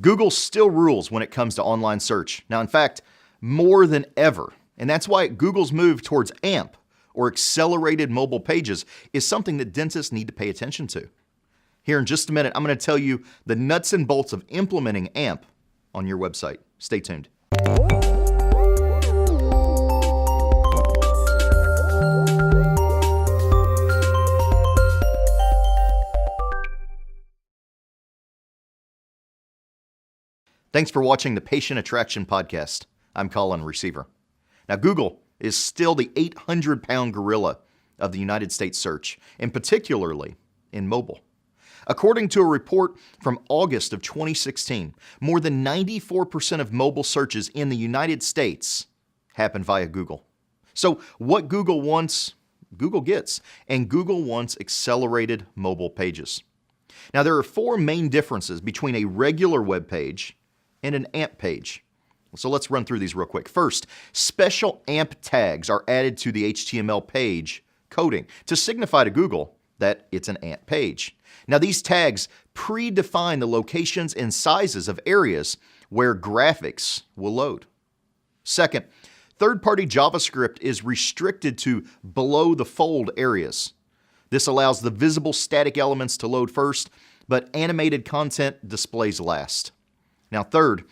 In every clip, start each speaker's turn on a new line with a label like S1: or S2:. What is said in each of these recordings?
S1: Google still rules when it comes to online search. Now, in fact, more than ever. And that's why Google's move towards AMP, or accelerated mobile pages, is something that dentists need to pay attention to. Here in just a minute, I'm going to tell you the nuts and bolts of implementing AMP on your website. Stay tuned. Thanks for watching the Patient Attraction Podcast. I'm Colin, receiver. Now, Google is still the 800-pound gorilla of the United States search, and particularly in mobile. According to a report from August of 2016, more than 94% of mobile searches in the United States happen via Google. So what Google wants, Google gets, and Google wants accelerated mobile pages. Now, there are four main differences between a regular web page and an AMP page. So let's run through these real quick. First, special AMP tags are added to the HTML page coding to signify to Google that it's an AMP page. Now, these tags predefine the locations and sizes of areas where graphics will load. Second, third-party JavaScript is restricted to below-the-fold areas. This allows the visible static elements to load first, but animated content displays last. Now, third,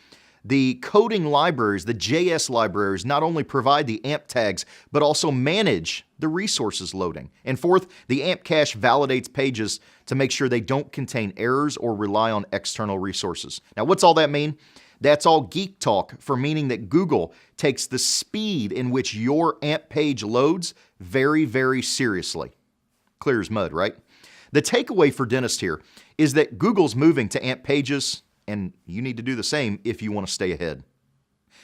S1: the coding libraries, the JS libraries, not only provide the AMP tags, but also manage the resources loading. And fourth, the AMP cache validates pages to make sure they don't contain errors or rely on external resources. Now, what's all that mean? That's all geek talk for meaning that Google takes the speed in which your AMP page loads very, very seriously. Clear as mud, right? The takeaway for dentists here is that Google's moving to AMP pages, and you need to do the same if you want to stay ahead.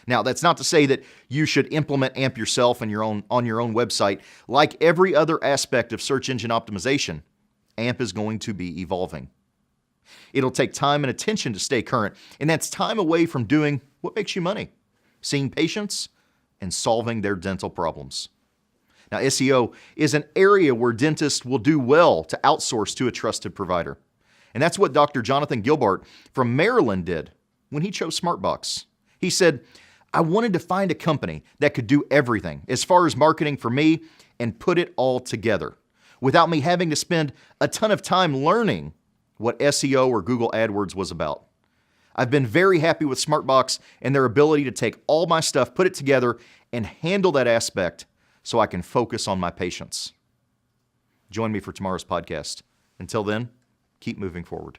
S1: Now, that's not to say that you should implement AMP yourself on your own website. Like every other aspect of search engine optimization, AMP is going to be evolving. It'll take time and attention to stay current, and that's time away from doing what makes you money, seeing patients and solving their dental problems. Now, SEO is an area where dentists will do well to outsource to a trusted provider. And that's what Dr. Jonathan Gilbert from Maryland did when he chose SmartBox. He said, I wanted to find a company that could do everything as far as marketing for me and put it all together without me having to spend a ton of time learning what SEO or Google AdWords was about. I've been very happy with SmartBox and their ability to take all my stuff, put it together, and handle that aspect so I can focus on my patients. Join me for tomorrow's podcast. Until then, keep moving forward.